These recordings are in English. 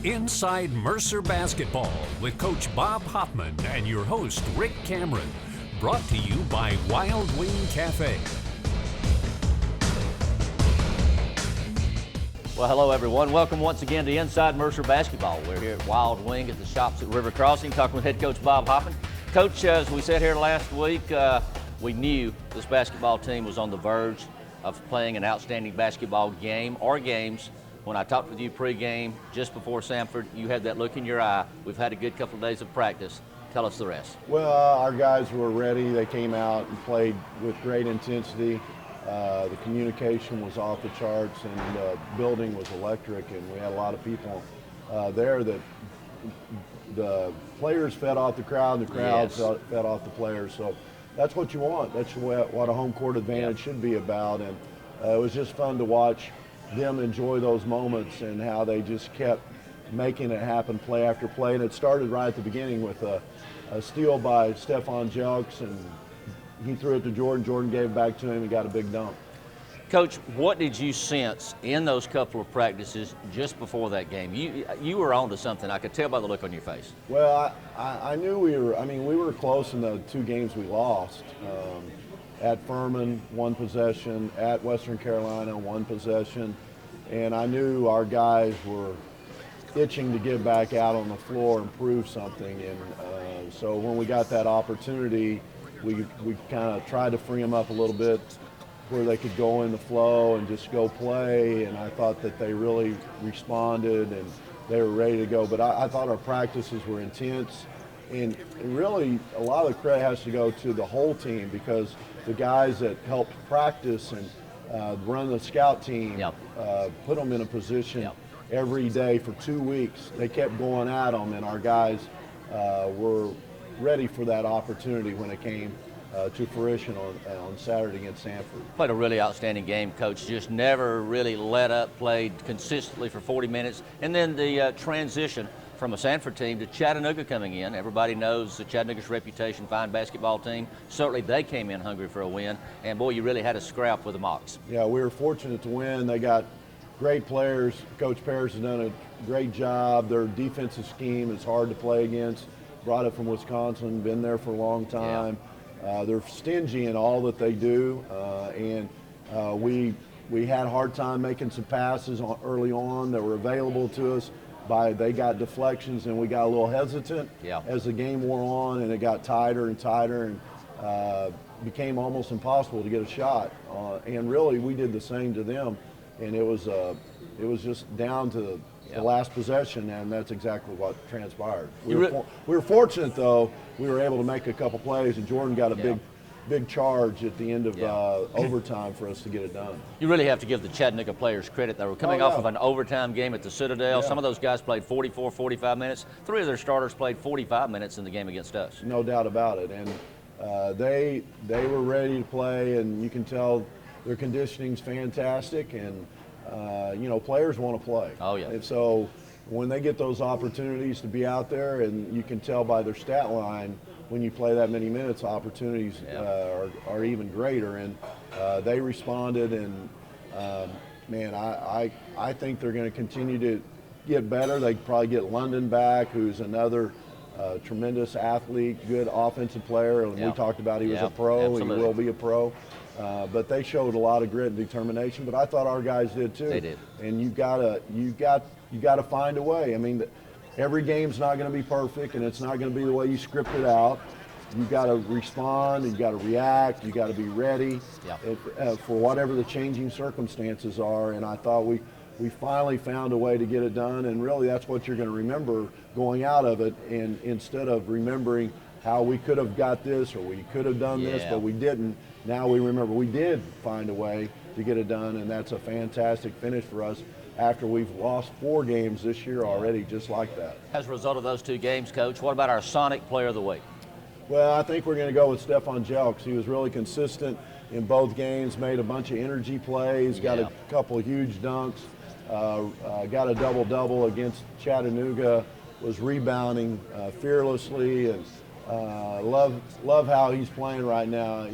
Inside Mercer Basketball with Coach Bob Hoffman and your host, Rick Cameron. Brought to you by Wild Wing Café. Well, hello, everyone. Welcome once again to Inside Mercer Basketball. We're here at Wild Wing at the shops at River Crossing, talking with head coach Bob Hoffman. Coach, as we said here last week, we knew this basketball team was on the verge of playing an outstanding basketball game or games. When I talked with you pregame just before Samford, you had that look in your eye. We've had a good couple of days of practice. Tell us the rest. Well, our guys were ready. They came out and played with great intensity. The communication was off the charts, and the building was electric, and we had a lot of people there that the players fed off the crowd, and the crowd fed off the players. So that's what you want. That's what a home court advantage should be about, and it was just fun to watch them enjoy those moments and how they just kept making it happen play after play. And it started right at the beginning with a steal by Stephon Jelks, and he threw it to Jordan. Jordan gave it back to him and got a big dunk. Coach, what did you sense in those couple of practices just before that game? You were on to something. I could tell by the look on your face. Well, I knew we were close in the two games we lost. At Furman, one possession. At Western Carolina, one possession. And I knew our guys were itching to get back out on the floor and prove something. And so when we got that opportunity, we kind of tried to free them up a little bit where they could go in the flow and just go play. And I thought that they really responded and they were ready to go. But I thought our practices were intense. And really, a lot of the credit has to go to the whole team, because the guys that helped practice and run the scout team, put them in a position every day for 2 weeks. They kept going at them, and our guys were ready for that opportunity when it came to fruition on Saturday against Samford. Played a really outstanding game, Coach. Just never really let up, played consistently for 40 minutes. And then the transition from a Samford team to Chattanooga coming in. Everybody knows the Chattanooga's reputation, fine basketball team. Certainly they came in hungry for a win. And boy, you really had a scrap with the Mocs. Yeah, we were fortunate to win. They got great players. Coach Parrish has done a great job. Their defensive scheme is hard to play against. Brought it from Wisconsin, been there for a long time. They're stingy in all that they do. We had a hard time making some passes early on that were available to us. They got deflections, and we got a little hesitant as the game wore on, and it got tighter and tighter, and became almost impossible to get a shot. And really, we did the same to them, and it was just down to the last possession, and that's exactly what transpired. We were fortunate, though. We were able to make a couple plays, and Jordan got a big charge at the end of overtime for us to get it done. You really have to give the Chattanooga players credit. They were coming off of an overtime game at the Citadel. Some of those guys played 44, 45 minutes. 3 of their starters played 45 minutes in the game against us. No doubt about it. And they were ready to play, and you can tell their conditioning's fantastic, and players want to play. Oh, yeah. And so when they get those opportunities to be out there, and you can tell by their stat line, when you play that many minutes, opportunities are even greater, and they responded. And I think they're going to continue to get better. They probably get London back, who's another tremendous athlete, good offensive player. And we talked about he was a pro. Absolutely. He will be a pro. But they showed a lot of grit and determination. But I thought our guys did too. They did. And you gotta find a way. I mean, every game's not going to be perfect, and it's not going to be the way you script it out. You got to respond, you got to react, you got to be ready for whatever the changing circumstances are. And I thought we finally found a way to get it done, and really that's what you're going to remember going out of it. And instead of remembering how we could have got this or we could have done this, but we didn't, now we remember we did find a way to get it done, and that's a fantastic finish for us after we've lost 4 games this year already just like that. As a result of those 2 games, Coach, what about our Sonic Player of the Week? Well, I think we're going to go with Stephon Jelks. He was really consistent in both games, made a bunch of energy plays, got a couple of huge dunks, got a double-double against Chattanooga, was rebounding fearlessly, and love how he's playing right now.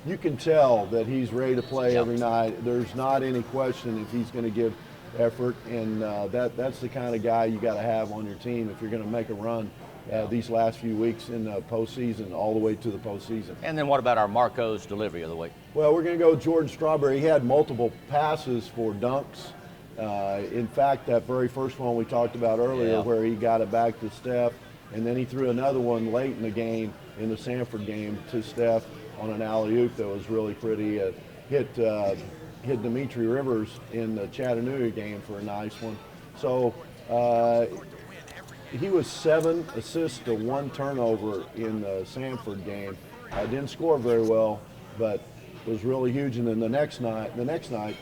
You can tell that he's ready to play every night. There's not any question if he's going to give effort, and that's the kind of guy you got to have on your team if you're going to make a run these last few weeks in the postseason, all the way to the postseason. And then what about our Marco's delivery of the week? Well, we're going to go with Jordan Strawberry. He had multiple passes for dunks. In fact, that very first one we talked about earlier, where he got it back to Steph, and then he threw another one late in the game, in the Sanford game, to Steph on an alley-oop that was really pretty. Hit Dimitri Rivers in the Chattanooga game for a nice one. So he was 7 assists to 1 turnover in the Sanford game. Didn't score very well, but was really huge. And then the next night,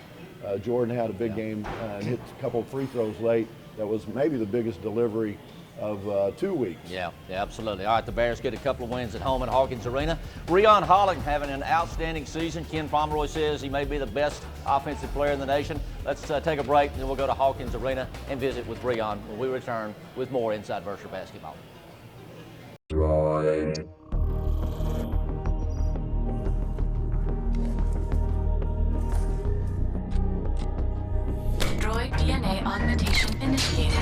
Jordan had a big game and hit a couple of free throws late. That was maybe the biggest delivery of 2 weeks. Yeah, absolutely. All right, the Bears get a couple of wins at home at Hawkins Arena. Rion Holland having an outstanding season. Ken Pomeroy says he may be the best offensive player in the nation. Let's take a break, and then we'll go to Hawkins Arena and visit with Rion when we return with more Inside Mercer Basketball. Droid DNA augmentation initiated.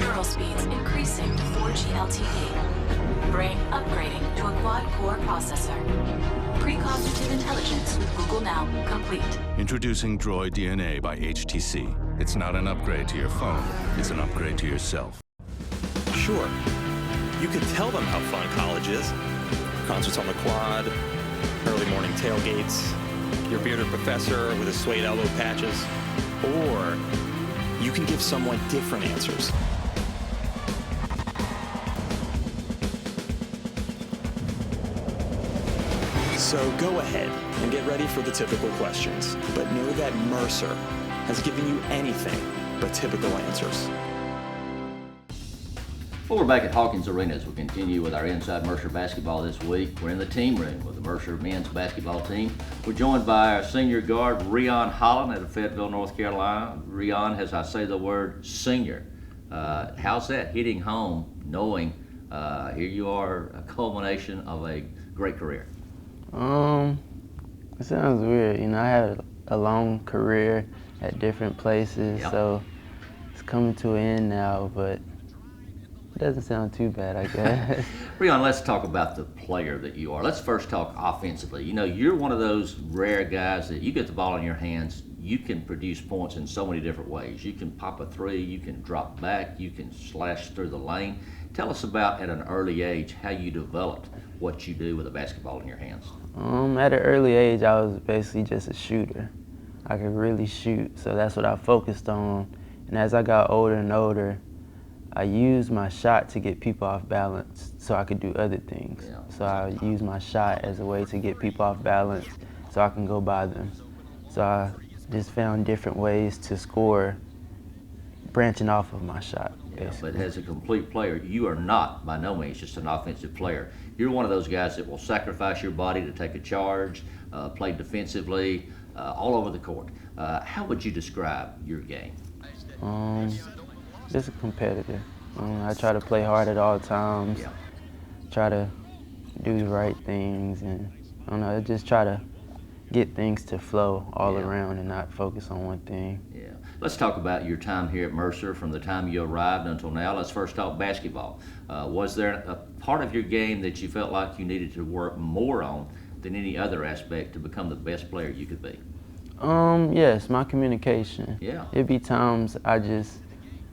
Neural speeds increasing to 4G LTE. Brain upgrading to a quad-core processor. Precognitive intelligence with Google Now complete. Introducing Droid DNA by HTC. It's not an upgrade to your phone, it's an upgrade to yourself. Sure, you could tell them how fun college is. Concerts on the quad, early morning tailgates, your bearded professor with his suede elbow patches. Or you can give someone different answers. So go ahead and get ready for the typical questions, but know that Mercer has given you anything but typical answers. Well, we're back at Hawkins Arena as we continue with our Inside Mercer Basketball this week. We're in the team room with the Mercer men's basketball team. We're joined by our senior guard, Rion Holland, out of Fayetteville, North Carolina. Rion, as I say the word senior, how's that hitting home, knowing here you are, a culmination of a great career? It sounds weird. You know, I had a long career at different places, so it's coming to an end now, but it doesn't sound too bad, I guess. Rion, let's talk about the player that you are. Let's first talk offensively. You know, you're one of those rare guys that you get the ball in your hands, you can produce points in so many different ways. You can pop a three, you can drop back, you can slash through the lane. Tell us about, at an early age, how you developed what you do with a basketball in your hands. At an early age, I was basically just a shooter. I could really shoot, so that's what I focused on. And as I got older and older, I used my shot to get people off balance so I could do other things. So I used my shot as a way to get people off balance so I can go by them. So I just found different ways to score branching off of my shot. Yeah, but as a complete player, you are not, by no means, just an offensive player. You're one of those guys that will sacrifice your body to take a charge, play defensively, all over the court. How would you describe your game? Just a competitor. I try to play hard at all times, try to do the right things, and I don't know, just try to get things to flow all around and not focus on one thing. Yeah. Let's talk about your time here at Mercer from the time you arrived until now. Let's first talk basketball. Was there a part of your game that you felt like you needed to work more on than any other aspect to become the best player you could be? Yes, my communication. It'd be times I just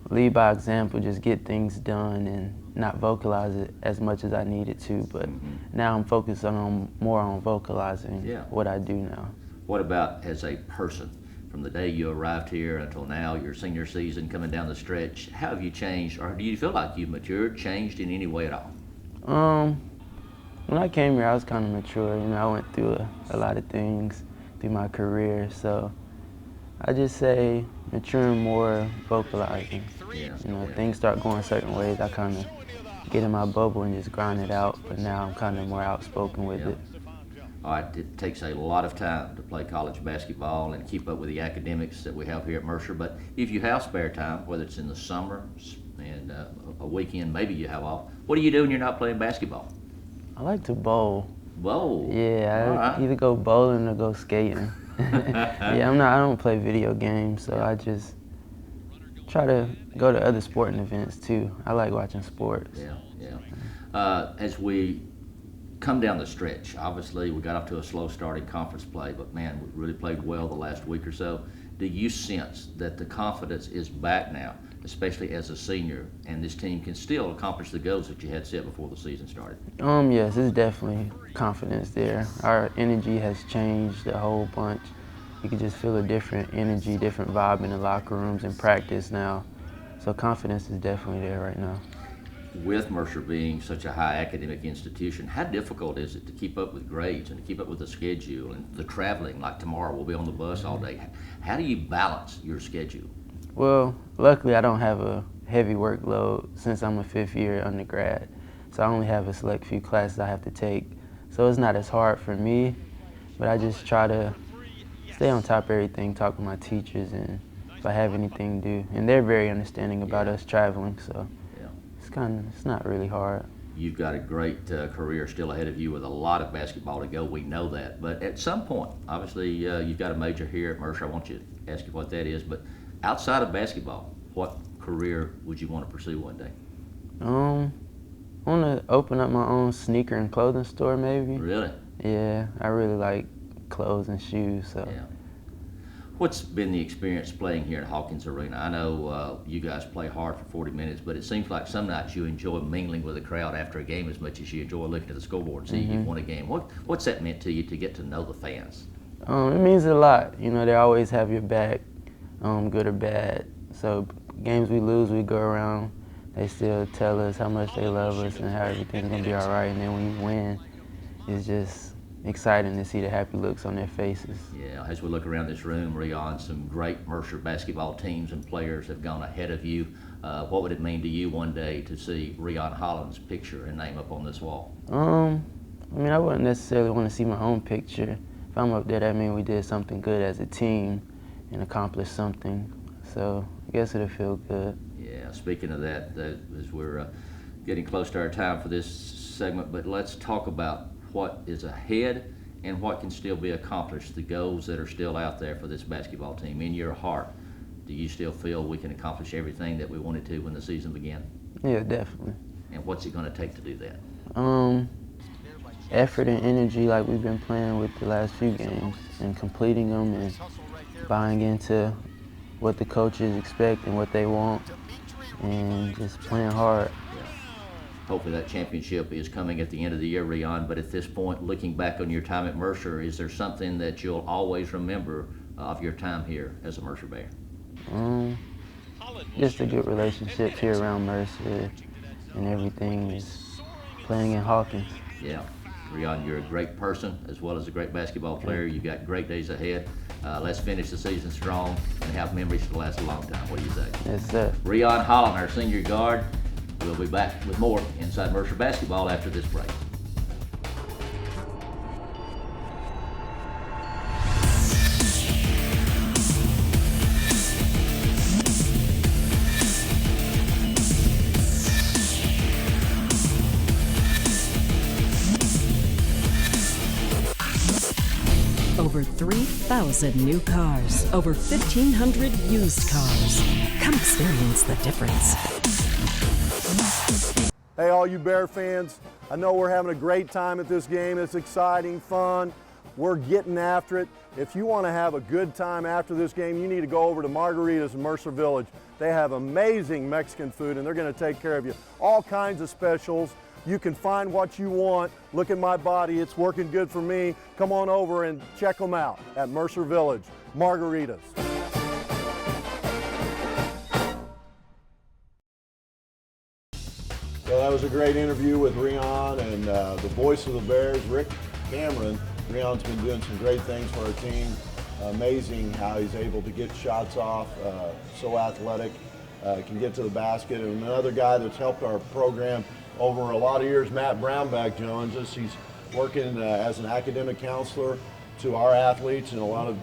lead by example, just get things done and not vocalize it as much as I needed to, but now I'm focused on more on vocalizing what I do now. What about as a person? From the day you arrived here until now, your senior season coming down the stretch, how have you changed, or do you feel like you've matured, changed in any way at all? When I came here, I was kind of mature. You know, I went through a lot of things through my career, so I just say maturing more, vocalizing. You know, things start going certain ways, I kind of get in my bubble and just grind it out, but now I'm kind of more outspoken with it. All right, it takes a lot of time to play college basketball and keep up with the academics that we have here at Mercer, but if you have spare time, whether it's in the summer and a weekend, maybe you have off, what do you do when you're not playing basketball? I like to bowl. Bowl? Yeah, I either go bowling or go skating. Yeah, I don't play video games, so I just try to go to other sporting events too. I like watching sports. Yeah. As we come down the stretch, obviously we got off to a slow start in conference play, but man, we really played well the last week or so. Do you sense that the confidence is back now, especially as a senior, and this team can still accomplish the goals that you had set before the season started? Yes, there's definitely confidence there. Our energy has changed a whole bunch. You can just feel a different energy, different vibe in the locker rooms and practice now. So confidence is definitely there right now. With Mercer being such a high academic institution, how difficult is it to keep up with grades and to keep up with the schedule and the traveling? Like tomorrow, we'll be on the bus all day. How do you balance your schedule? Well, luckily I don't have a heavy workload since I'm a fifth-year undergrad. So I only have a select few classes I have to take. So it's not as hard for me, but I just try to stay on top of everything, talk with my teachers, and if I have anything to do. And they're very understanding about us traveling, so it's not really hard. You've got a great career still ahead of you with a lot of basketball to go. We know that. But at some point, obviously, you've got a major here at Mercer. I want you to ask you what that is. But outside of basketball, what career would you want to pursue one day? I want to open up my own sneaker and clothing store, maybe. Really? Yeah, I really like clothes and shoes. So. Yeah. What's been the experience playing here at Hawkins Arena? I know you guys play hard for 40 minutes, but it seems like some nights you enjoy mingling with the crowd after a game as much as you enjoy looking at the scoreboard and see you've won a game. What's that meant to you to get to know the fans? It means a lot. You know, they always have your back, good or bad. So games we lose, we go around, they still tell us how much they love us and how everything's going to be all right. And then when you win, it's just exciting to see the happy looks on their faces. Yeah, as we look around this room, Rion, some great Mercer basketball teams and players have gone ahead of you. What would it mean to you one day to see Rion Holland's picture and name up on this wall? I mean, I wouldn't necessarily want to see my own picture. If I'm up there, that means we did something good as a team and accomplished something. So I guess it'll feel good. Yeah, speaking of that, as we're getting close to our time for this segment, but let's talk about what is ahead and what can still be accomplished, the goals that are still out there for this basketball team. In your heart, do you still feel we can accomplish everything that we wanted to when the season began? Yeah, definitely. And what's it going to take to do that? Effort and energy like we've been playing with the last few games and completing them and buying into what the coaches expect and what they want and just playing hard. Hopefully that championship is coming at the end of the year, Rion, but at this point, looking back on your time at Mercer, is there something that you'll always remember of your time here as a Mercer Bear? Just the good relationships here around Mercer and everything is playing in Hawkins. Yeah. Rion, you're a great person as well as a great basketball player. You've got great days ahead. Let's finish the season strong and have memories to last a long time. What do you say? Yes, sir. Rion Holland, our senior guard. We'll be back with more Inside Mercer Basketball after this break. Over 3,000 new cars, over 1,500 used cars. Come experience the difference. Hey, all you Bear fans, I know we're having a great time at this game. It's exciting, fun. We're getting after it. If you want to have a good time after this game, you need to go over to Margaritas in Mercer Village. They have amazing Mexican food and they're going to take care of you. All kinds of specials. You can find what you want. Look at my body, it's working good for me. Come on over and check them out at Mercer Village, Margaritas. So that was a great interview with Rion and the voice of the Bears, Rick Cameron. Rion's been doing some great things for our team. Amazing how he's able to get shots off, so athletic, can get to the basket. And another guy that's helped our program over a lot of years, Matt Brownback, joins us. He's working as an academic counselor to our athletes and a lot of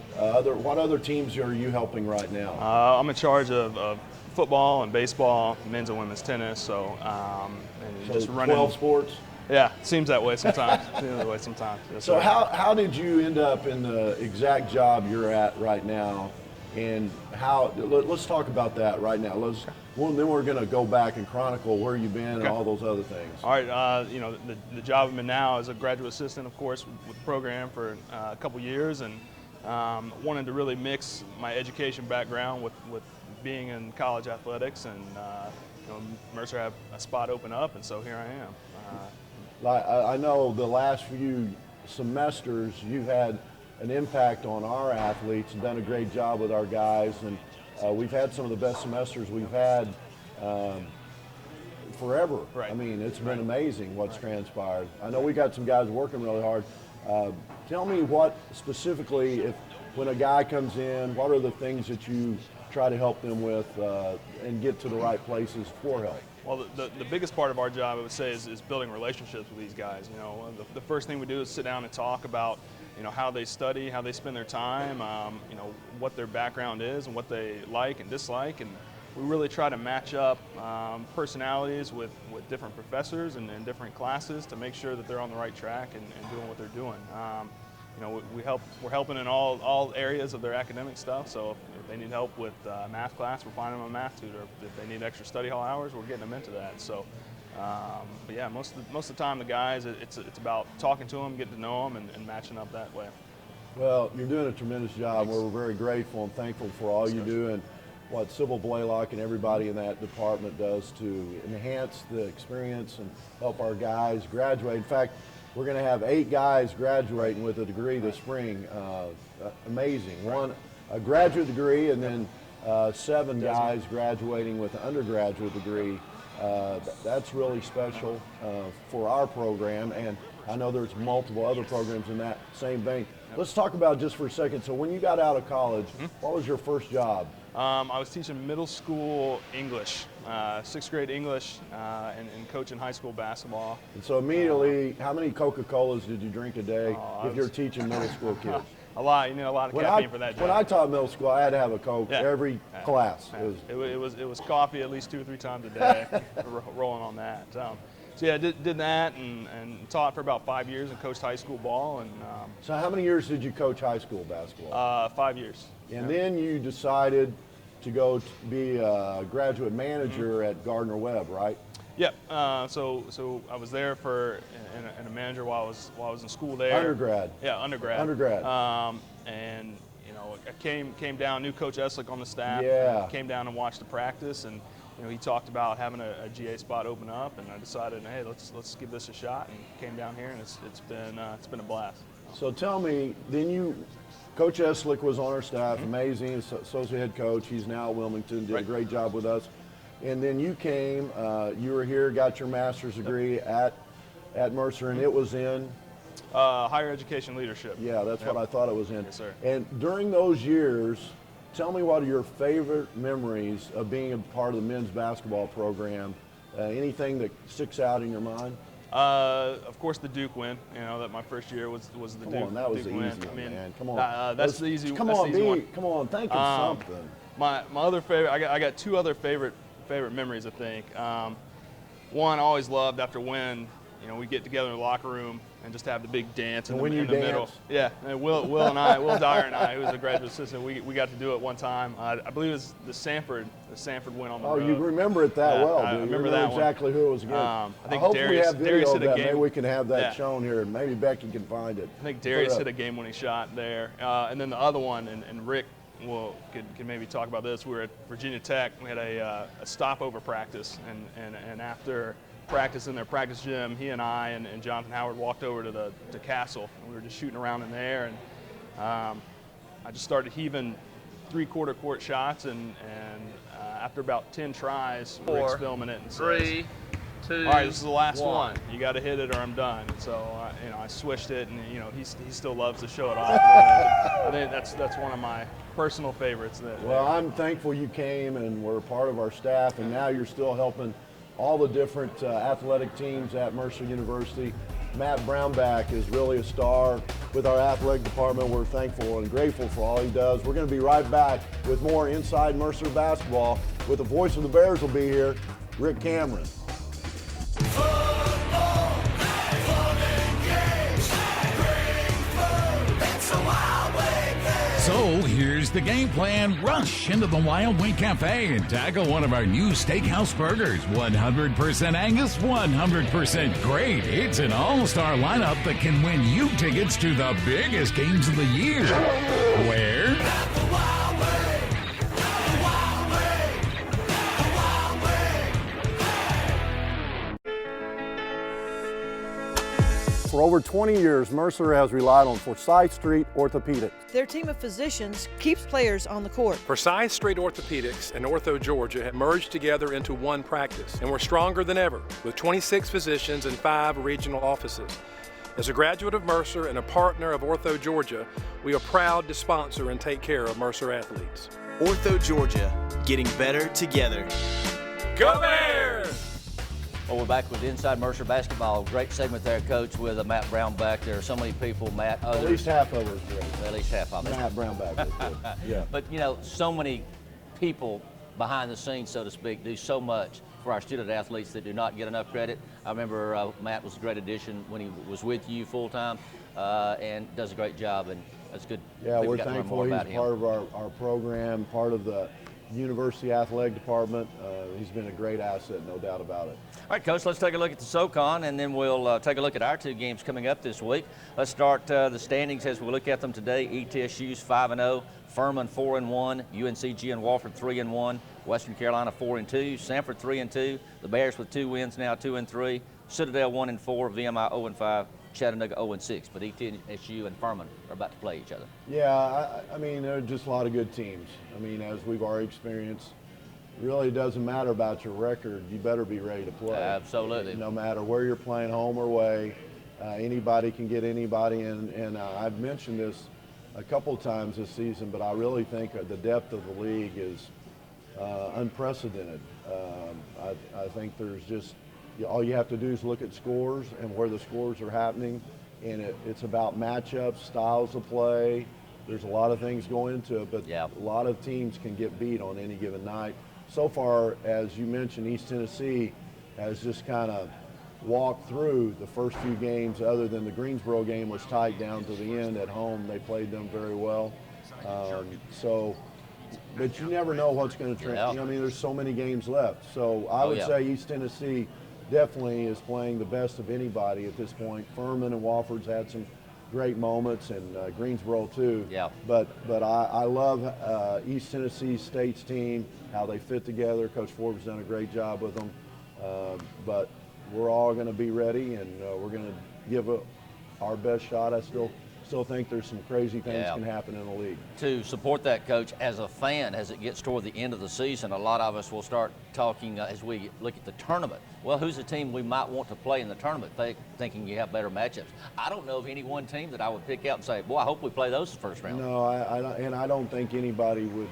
what other teams are you helping right now? I'm in charge of football and baseball, men's and women's tennis. So, and So just running 12 sports? Yeah, it seems that way sometimes. Yes, So sir. how did you end up in the exact job you're at right now, and let's talk about that right now. Then we're going to go back and chronicle where you've been and all those other things. All right, the job I'm in now is a graduate assistant, of course, with the program for a couple years, and wanted to really mix my education background with being in college athletics, and Mercer had a spot open up, and so here I am. I know the last few semesters you've had an impact on our athletes and done a great job with our guys, and we've had some of the best semesters we've had forever. Right. I mean, it's been amazing what's transpired. I know we got some guys working really hard. Tell me what specifically, when a guy comes in, what are the things that you try to help them with and get to the right places for help? Well, the biggest part of our job, I would say, is building relationships with these guys. The first thing we do is sit down and talk about, how they study, how they spend their time, what their background is and what they like and dislike. And we really try to match up personalities with different professors and different classes to make sure that they're on the right track and doing what they're doing. We're helping in all areas of their academic stuff. So if they need help with math class, we're finding them a math tutor. If they need extra study hall hours, we're getting them into that. So, but yeah, most of the time the guys, it's about talking to them, getting to know them, and matching up that way. Well, you're doing a tremendous job. We're very grateful and thankful for all you do and what Sybil Blaylock and everybody in that department does to enhance the experience and help our guys graduate. In fact, we're going to have 8 guys graduating with a degree this spring. Amazing. A graduate degree, and then 7 guys graduating with an undergraduate degree. That's really special for our program, and I know there's multiple other programs in that same vein. Let's talk about just for a second. So when you got out of college, what was your first job? I was teaching middle school English, 6th grade English, and coaching high school basketball. And so immediately, how many Coca-Colas did you drink a day if you're teaching middle school kids? A lot. You need a lot of caffeine for that job. When I taught middle school, I had to have a Coke every class. It was coffee at least 2 or 3 times a day, rolling on that. So yeah, did that and taught for about 5 years and coached high school ball. And so how many years did you coach high school basketball? 5 years. And then you decided to go be a graduate manager at Gardner-Webb, right? Yeah. So I was there and a manager while I was in school there. Undergrad. Yeah, undergrad. And I came down, knew Coach Eslick on the staff. Yeah. Came down and watched the practice, and he talked about having a GA spot open up, and I decided, hey, let's give this a shot, and came down here, and it's been a blast. So tell me, then Coach Eslick was on our staff, amazing, associate head coach. He's now at Wilmington, did a great job with us. And then you came, you were here, got your master's degree at Mercer, and it was in? Higher education leadership. Yeah, that's what I thought it was in. Yes, sir. And during those years, tell me what are your favorite memories of being a part of the men's basketball program? Anything that sticks out in your mind? Of course, the Duke win. That my first year was the Duke. Come on, that was Duke the win. easy one, man. Come on. That's the easy. Come that's on, the easy one. Come on, think of something. My other favorite. I got 2 other favorite memories. I think. One I always loved after win. We get together in the locker room and just have the big dance in the middle. Yeah, and Will Dyer and I, who was a graduate assistant, we got to do it one time. I believe it was the Sanford win on the road. Oh, you remember it that well, I dude. remember you that exactly who it was against. I think hopefully Darius, we have video of that. game. Maybe we can have that shown here, and maybe Becky can find it. I think Darius hit a game-winning shot there. And then the other one, and Rick can maybe talk about this. We were at Virginia Tech. We had a stopover practice, and after practice in their practice gym, he and I and Jonathan Howard walked over to Castle, and we were just shooting around in there, and I just started heaving 3/4 court shots, and after about 10 tries, Rick's filming it and says, 3, 2, all right, this is the last 1. one. You got to hit it or I'm done. And so I swished it, and he still loves to show it off. I think that's one of my personal favorites. Well, I'm thankful you came and were part of our staff, and now you're still helping all the different athletic teams at Mercer University. Matt Brownback is really a star with our athletic department. We're thankful and grateful for all he does. We're going to be right back with more Inside Mercer Basketball with the voice of the Bears will be here, Rick Cameron. Football. So here's the game plan. Rush into the Wild Wing Café and tackle one of our new steakhouse burgers. 100% Angus, 100% great. It's an all-star lineup that can win you tickets to the biggest games of the year. Where? For over 20 years, Mercer has relied on Forsyth Street Orthopedics. Their team of physicians keeps players on the court. Forsyth Street Orthopedics and Ortho Georgia have merged together into one practice, and we're stronger than ever with 26 physicians and 5 regional offices. As a graduate of Mercer and a partner of Ortho Georgia, we are proud to sponsor and take care of Mercer athletes. Ortho Georgia, getting better together. Go Bears! Well, we're back with Inside Mercer Basketball. Great segment there, Coach, with Matt Brownback. There are so many people, Matt, others. At least half of us great. At least half of us. Matt Brownback was good. Yeah. But, you know, so many people behind the scenes, so to speak, do so much for our student athletes that do not get enough credit. I remember Matt was a great addition when he was with you full-time and does a great job, and that's good. Yeah, We've we're got to learn thankful more he's about him. part of our program, part of the University Athletic Department. He's been a great asset, no doubt about it. All right, Coach, let's take a look at the SoCon, and then we'll take a look at our 2 games coming up this week. Let's start the standings as we look at them today. ETSU's 5-0, Furman 4-1, UNCG and Wofford 3-1, Western Carolina 4-2, Sanford 3-2, the Bears with 2 wins now 2-3, Citadel 1-4, VMI 0-5, Chattanooga 0-6, but ETSU and Furman are about to play each other. Yeah, I mean, there are just a lot of good teams. I mean, as we've already experienced, it really doesn't matter about your record. You better be ready to play. Absolutely. No matter where you're playing, home or away, anybody can get anybody. And I've mentioned this a couple times this season, but I really think the depth of the league is unprecedented. I think there's just, all you have to do is look at scores and where the scores are happening, and it's about matchups, styles of play. There's a lot of things going into it, but a lot of teams can get beat on any given night. So far, as you mentioned, East Tennessee has just kind of walked through the first few games. Other than the Greensboro game was tight down to the end at home. They played them very well. But you never know what's going to translate. I mean, there's so many games left. So I would say East Tennessee definitely is playing the best of anybody at this point. Furman and Wofford's had some great moments, and Greensboro too. Yeah. But I love East Tennessee State's team, how they fit together. Coach Forbes done a great job with them. But we're all going to be ready, and we're going to give our best shot. I still think there's some crazy things can happen in the league. To support that, Coach, as a fan, as it gets toward the end of the season, a lot of us will start talking as we look at the tournament. Well, who's a team we might want to play in the tournament, thinking you have better matchups? I don't know of any one team that I would pick out and say, boy, I hope we play those the first round. No, I don't think anybody would.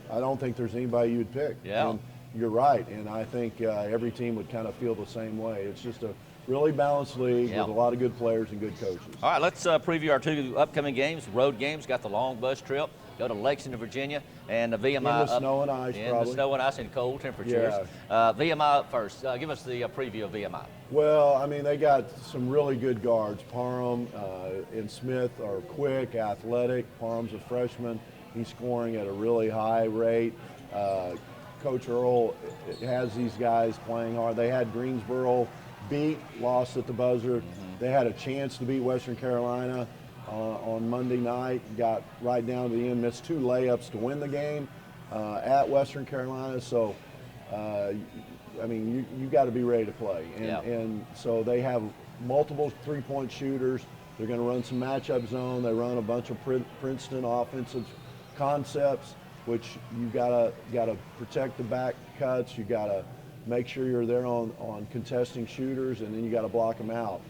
I don't think there's anybody you would pick. Yeah. And you're right, and I think every team would kind of feel the same way. It's just a really balanced league with a lot of good players and good coaches. All right, let's preview our 2 upcoming games. Road games, got the long bus trip. Go to Lexington, Virginia, and the VMI in the snow and ice, in the snow and ice and cold temperatures. VMI up first. Give us the preview of VMI. Well, I mean, they got some really good guards. Parham and Smith are quick, athletic. Parham's a freshman. He's scoring at a really high rate. Coach Earl has these guys playing hard. They had Greensboro lost at the buzzer. They had a chance to beat Western Carolina on Monday night, got right down to the end, missed 2 layups to win the game at Western Carolina. So, I mean, you got to be ready to play. And so they have multiple three-point shooters. They're going to run some matchup zone. They run a bunch of Princeton offensive concepts, which you got to protect the back cuts. You got to make sure you're there on contesting shooters, and then you got to block them out.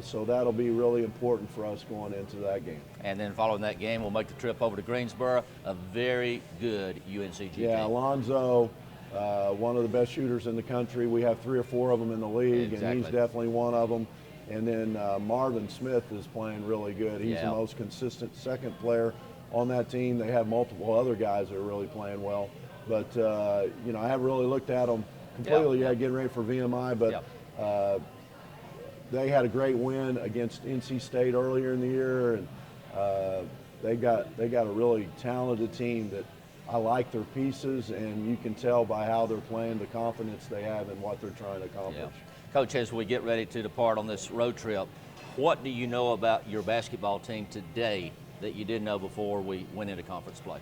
So that'll be really important for us going into that game. And then following that game, we'll make the trip over to Greensboro, a very good UNCG team. Yeah, Alonzo, one of the best shooters in the country. We have 3 or 4 of them in the league, and he's definitely one of them. And then Marvin Smith is playing really good. He's the most consistent second player on that team. They have multiple other guys that are really playing well. But, you know, I haven't really looked at them completely yet, getting ready for VMI, but they had a great win against NC State earlier in the year, and they got a really talented team that I like their pieces, and you can tell by how they're playing, the confidence they have in what they're trying to accomplish. Yeah. Coach, as we get ready to depart on this road trip, what do you know about your basketball team today that you didn't know before we went into conference play?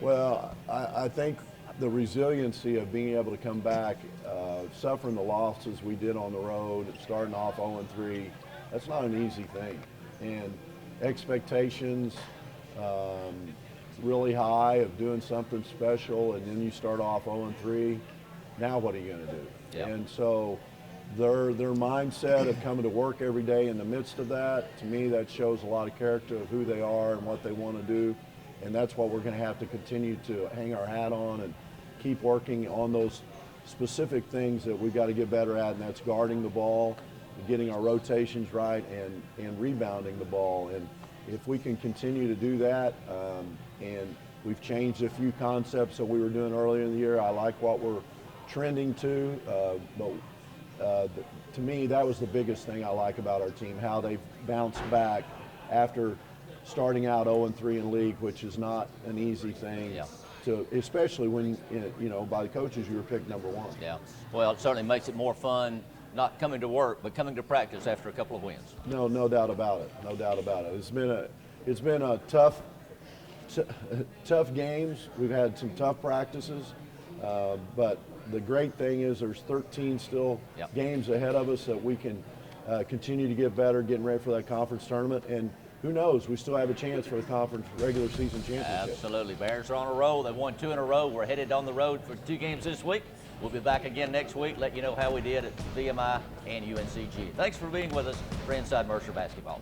Well, I think the resiliency of being able to come back, suffering the losses we did on the road, starting off 0-3, that's not an easy thing. And expectations really high of doing something special, and then you start off 0-3. Now what are you going to do? Yeah. And so their mindset of coming to work every day in the midst of that, to me, that shows a lot of character of who they are and what they want to do. And that's what we're going to have to continue to hang our hat on and keep working on those specific things that we've got to get better at, and that's guarding the ball, getting our rotations right, and rebounding the ball. And if we can continue to do that, and we've changed a few concepts that we were doing earlier in the year. I like what we're trending to, but to me, that was the biggest thing I like about our team, how they've bounced back after starting out 0-3 in league, which is not an easy thing. Yeah. Especially when, by the coaches, you were picked number 1. Yeah. Well, it certainly makes it more fun, not coming to work, but coming to practice after a couple of wins. No doubt about it. No doubt about it. It's been a tough games. We've had some tough practices, but the great thing is there's 13 still games ahead of us that we can continue to get better, getting ready for that conference tournament. And who knows, we still have a chance for the conference regular season championship. Absolutely. Bears are on a roll. They've won 2 in a row. We're headed on the road for 2 games this week. We'll be back again next week, let you know how we did at VMI and UNCG. Thanks for being with us for Inside Mercer Basketball.